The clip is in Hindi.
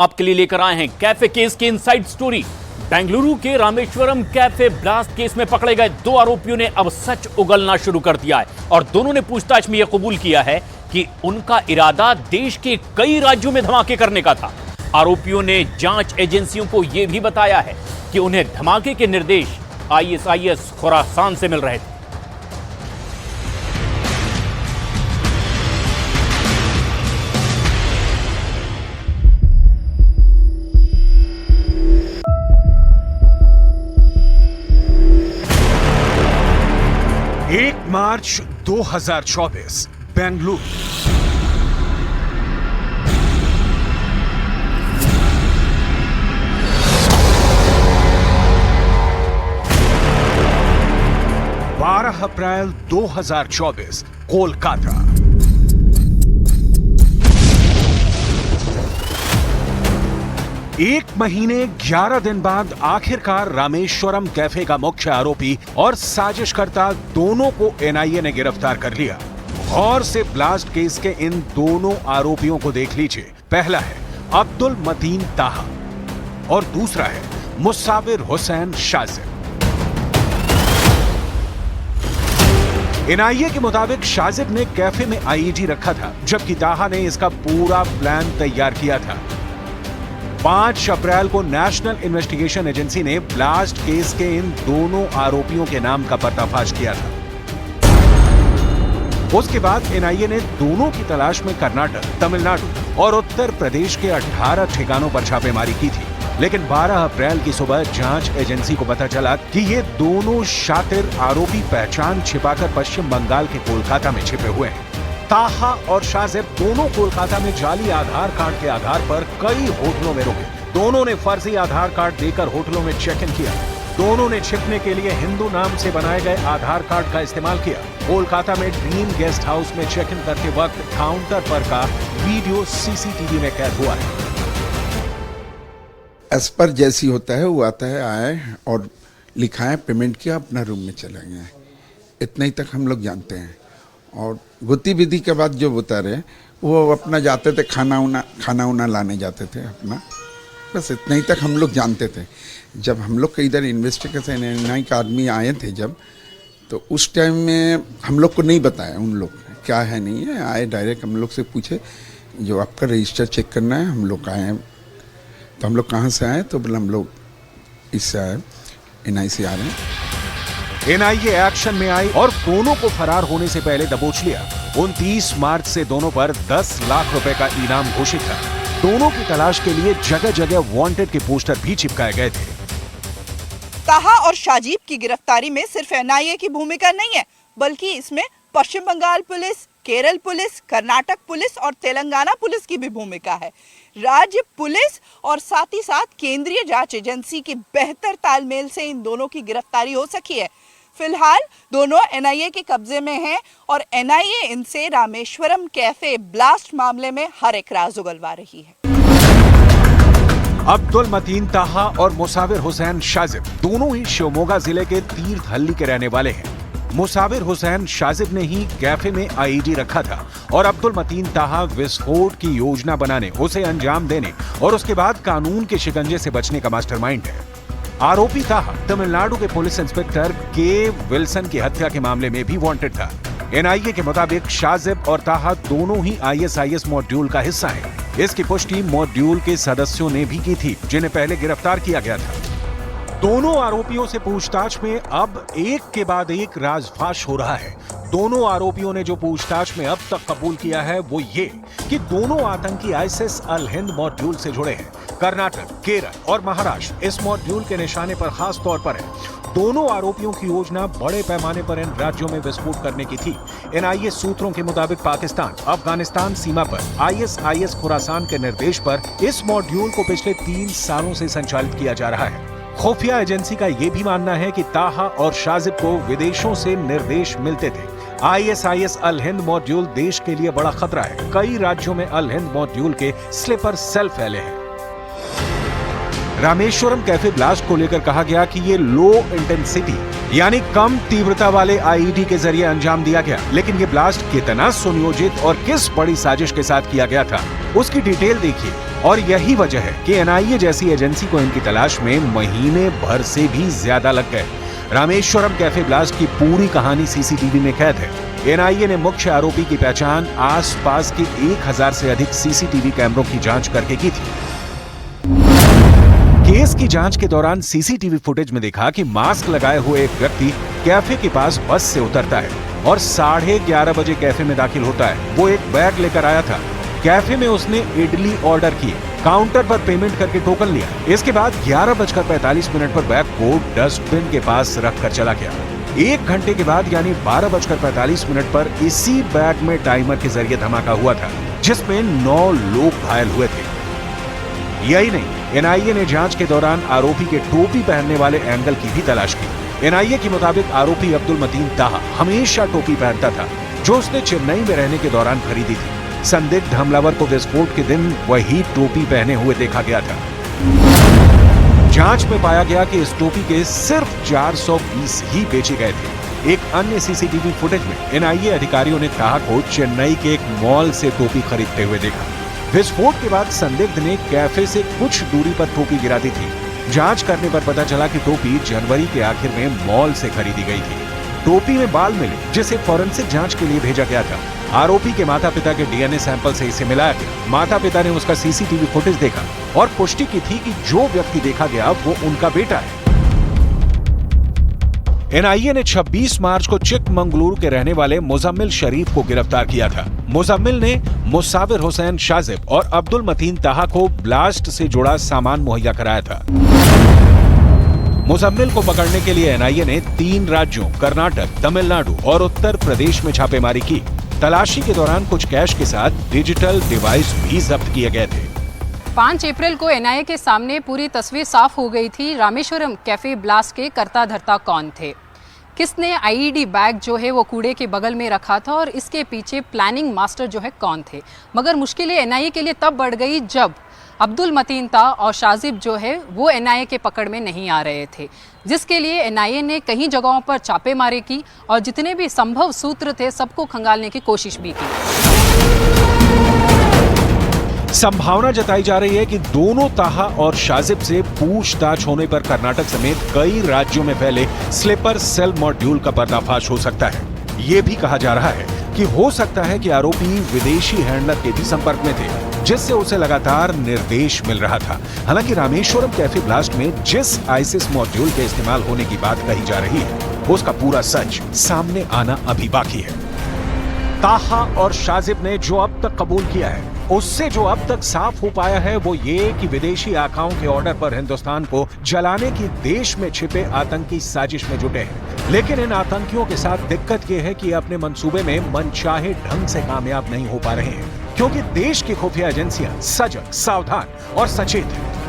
आपके लिए लेकर आए हैं कैफे केस की इनसाइड स्टोरी। बेंगलुरु के रामेश्वरम कैफे ब्लास्ट केस में पकड़े गए दो आरोपियों ने अब सच उगलना शुरू कर दिया है और दोनों ने पूछताछ में यह कबूल किया है कि उनका इरादा देश के कई राज्यों में धमाके करने का था। आरोपियों ने जांच एजेंसियों को यह भी बताया है कि उन्हें धमाके के निर्देश आईएसआईएस खुरासान से मिल रहे थे। मार्च 2024 बेंगलुरु। अप्रैल 2024 कोलकाता। एक महीने 11 दिन बाद आखिरकार रामेश्वरम कैफे का मुख्य आरोपी और साजिशकर्ता दोनों को एनआईए ने गिरफ्तार कर लिया। गौर से ब्लास्ट केस के इन दोनों आरोपियों को देख लीजिए। पहला है अब्दुल मतीन ताहा और दूसरा है मुसाविर हुसैन शाजिब। एनआईए के मुताबिक शाजिब ने कैफे में आईईडी रखा था, जबकि ताहा ने इसका पूरा प्लान तैयार किया था। 5 अप्रैल को नेशनल इन्वेस्टिगेशन एजेंसी ने ब्लास्ट केस के इन दोनों आरोपियों के नाम का पर्दाफाश किया था। उसके बाद एनआईए ने दोनों की तलाश में कर्नाटक, तमिलनाडु और उत्तर प्रदेश के 18 ठिकानों पर छापेमारी की थी। लेकिन 12 अप्रैल की सुबह जांच एजेंसी को पता चला कि ये दोनों शातिर आरोपी पहचान छिपाकर पश्चिम बंगाल के कोलकाता में छिपे हुए हैं। ताहा और शाजिब दोनों कोलकाता में जाली आधार कार्ड के आधार पर कई होटलों में रुके। दोनों ने फर्जी आधार कार्ड देकर होटलों में चेक इन किया। दोनों ने छिपने के लिए हिंदू नाम से बनाए गए आधार कार्ड का इस्तेमाल किया। कोलकाता में ड्रीम गेस्ट हाउस में चेक इन करते वक्त काउंटर पर का वीडियो सीसीटीवी में कैद हुआ है। एज पर जैसी होता है वो आता है, आए और लिखा है, पेमेंट किया, अपना रूम में चला गया। इतना ही तक हम लोग जानते हैं। और गतिविधि के बाद जो बता रहे वो अपना जाते थे, खाना उना लाने जाते थे अपना, बस इतना ही तक हम लोग जानते थे। जब हम लोग के इधर इन्वेस्टिगेशन एनआईए के आदमी आए थे जब, तो उस टाइम में हम लोग को नहीं बताया उन लोग क्या है नहीं है। आए डायरेक्ट हम लोग से पूछे जो आपका रजिस्टर चेक करना है। हम लोग आए तो हम लोग कहाँ से आए, तो बोले हम लोग इससे आए, एनआईए से आ रहे हैं। एनआईए एक्शन में आई और दोनों को फरार होने से पहले दबोच लिया। 29 मार्च से दोनों पर 10 लाख रुपए का इनाम घोषित था। दोनों की तलाश के लिए जगह जगह वांटेड के पोस्टर भी चिपकाए गए थे। ताहा और शाजिब की गिरफ्तारी में सिर्फ एनआईए की भूमिका नहीं है, बल्कि इसमें Paschim Bengal police, Kerala police, Karnataka police और तेलंगाना पुलिस की भी भूमिका है। राज्य पुलिस और साथ ही साथ केंद्रीय जांच एजेंसी की बेहतर तालमेल से इन दोनों की गिरफ्तारी हो सकी है। फिलहाल दोनों एनआईए के कब्जे में हैं और एनआईए इनसे रामेश्वरम कैफे ब्लास्ट मामले में हर एक राज उगलवा रही है। अब्दुल मतीन ताहा और मुसाविर हुसैन शाजिब दोनों ही शिवमोगा जिले के तीर्थहल्ली के रहने वाले हैं। मुसाविर हुसैन शाजिब ने ही कैफे में आईईडी रखा था और अब्दुल मतीन ताहा विस्फोट की योजना बनाने, उसे अंजाम देने और उसके बाद कानून के शिकंजे से बचने का मास्टरमाइंड है। आरोपी ताहा तमिलनाडु के पुलिस इंस्पेक्टर के विल्सन की हत्या के मामले में भी वांटेड था। एनआईए के मुताबिक शाजिब और ताहा दोनों ही आईएसआईएस मॉड्यूल का हिस्सा हैं। इसकी पुष्टि मॉड्यूल के सदस्यों ने भी की थी, जिन्हें पहले गिरफ्तार किया गया था। दोनों आरोपियों से पूछताछ में अब एक के बाद एक राजफाश हो रहा है। दोनों आरोपियों ने जो पूछताछ में अब तक कबूल किया है वो ये कि दोनों आतंकी आईएसआईएस अल हिंद मॉड्यूल से जुड़े हैं। कर्नाटक, केरल और महाराष्ट्र इस मॉड्यूल के निशाने पर खास तौर पर है। दोनों आरोपियों की योजना बड़े पैमाने पर इन राज्यों में विस्फोट करने की थी। एनआईए सूत्रों के मुताबिक पाकिस्तान, अफगानिस्तान सीमा पर आईएसआईएस खुरासान के निर्देश पर इस मॉड्यूल को पिछले 3 सालों से संचालित किया जा रहा है। खुफिया एजेंसी का यह भी मानना है कि ताहा और शाजिब को विदेशों से निर्देश मिलते थे। आईएसआईएस अल हिंद मॉड्यूल देश के लिए बड़ा खतरा है। कई राज्यों में अल हिंद मॉड्यूल के स्लीपर सेल फैले हैं। रामेश्वरम कैफे ब्लास्ट को लेकर कहा गया कि ये लो इंटेंसिटी यानी कम तीव्रता वाले आईईडी के जरिए अंजाम दिया गया, लेकिन ये ब्लास्ट कितना सुनियोजित और किस बड़ी साजिश के साथ किया गया था, उसकी डिटेल देखिए। और यही वजह है कि एनआईए जैसी एजेंसी को इनकी तलाश में महीने भर से भी ज्यादा लग गए। रामेश्वरम कैफे ब्लास्ट की पूरी कहानी सीसीटीवी में कैद है। एनआईए ने मुख्य आरोपी की पहचान आसपास के 1000 से अधिक सीसीटीवी कैमरों की जांच करके की थी। केस की जांच के दौरान सीसीटीवी फुटेज में देखा कि मास्क लगाए हुए एक व्यक्ति कैफे के पास बस से उतरता है और 11:30 बजे कैफे में दाखिल होता है। वो एक बैग लेकर आया था। कैफे में उसने इडली ऑर्डर की, काउंटर पर पेमेंट करके टोकन लिया। इसके बाद 11:45 पर बैग को डस्टबिन के पास रखकर चला गया। 1 घंटे के बाद यानी 12:45 पर इसी बैग में टाइमर के जरिए धमाका हुआ था, जिसमें 9 लोग घायल हुए थे। यही नहीं, एनआईए ने जांच के दौरान आरोपी के टोपी पहनने वाले एंगल की भी तलाश की। एनआईए के मुताबिक आरोपी अब्दुल मतीन ताहा हमेशा टोपी पहनता था, जो उसने चेन्नई में रहने के दौरान खरीदी थी। संदिग्ध हमलावर को विस्फोट के दिन वही टोपी पहने हुए देखा गया था। जांच में पाया गया कि इस टोपी के सिर्फ 420 ही बेचे गए थे। एक अन्य सीसीटीवी फुटेज में एनआईए अधिकारियों ने ताहा को चेन्नई के एक मॉल से टोपी खरीदते हुए देखा। विस्फोट के बाद संदिग्ध ने कैफे से कुछ दूरी पर टोपी गिरा दी थी। जांच करने पर पता चला कि टोपी जनवरी के आखिर में मॉल से खरीदी गई थी। टोपी में बाल मिले, जिसे फॉरेंसिक जांच के लिए भेजा गया था। आरोपी के माता-पिता के डीएनए सैंपल से इसे मिलाया गया। माता-पिता ने उसका सीसीटीवी फुटेज देखा और पुष्टि की थी कि जो व्यक्ति देखा गया वो उनका बेटा है। एनआईए ने 26 मार्च को चिकमंगलुरु के रहने वाले मुजम्मिल शरीफ को गिरफ्तार किया था। मुजम्मिल ने मुसाविर हुसैन शाजिब और अब्दुल मतीन ताहा को ब्लास्ट से जुड़ा सामान मुहैया कराया था। मुजम्मिल को पकड़ने के लिए एनआईए ने 3 राज्यों कर्नाटक, तमिलनाडु और उत्तर प्रदेश में छापेमारी की। तलाशी के दौरान कुछ कैश के साथ डिजिटल डिवाइस भी जब्त किए गए थे। 5 अप्रैल को एनआईए के सामने पूरी तस्वीर साफ हो गई थी। रामेश्वरम कैफे ब्लास्ट के कर्ता धर्ता कौन थे, किसने आईईडी बैग जो है वो कूड़े के बगल में रखा था और इसके पीछे प्लानिंग मास्टर जो है कौन थे। मगर मुश्किलें एनआईए के लिए तब बढ़ गई जब अब्दुल मतीन ताहा और शाजिब जो है वो एनआईए के पकड़ में नहीं आ रहे थे, जिसके लिए एनआईए ने कई जगहों पर छापेमारी की और जितने भी संभव सूत्र थे सबको खंगालने की कोशिश भी की। संभावना जताई जा रही है कि दोनों ताहा और शाजिब से पूछताछ होने पर कर्नाटक समेत कई राज्यों में फैले स्लीपर सेल मॉड्यूल का पर्दाफाश हो सकता है। ये भी कहा जा रहा है कि हो सकता है कि आरोपी विदेशी हैंडलर के भी संपर्क में थे, जिससे उसे लगातार निर्देश मिल रहा था। हालांकि रामेश्वरम कैफे ब्लास्ट में जिस आईसिस मॉड्यूल के इस्तेमाल होने की बात कही जा रही है, उसका पूरा सच सामने आना अभी बाकी है। ताहा और शाजिब ने जो अब तक कबूल किया है, उससे जो अब तक साफ हो पाया है वो ये कि विदेशी आकाओं के ऑर्डर पर हिंदुस्तान को जलाने की देश में छिपे आतंकी साजिश में जुटे हैं। लेकिन इन आतंकियों के साथ दिक्कत ये है कि अपने मंसूबे में मनचाहे ढंग से कामयाब नहीं हो पा रहे हैं, क्योंकि देश की खुफिया एजेंसियां सजग, सावधान और सचेत हैं।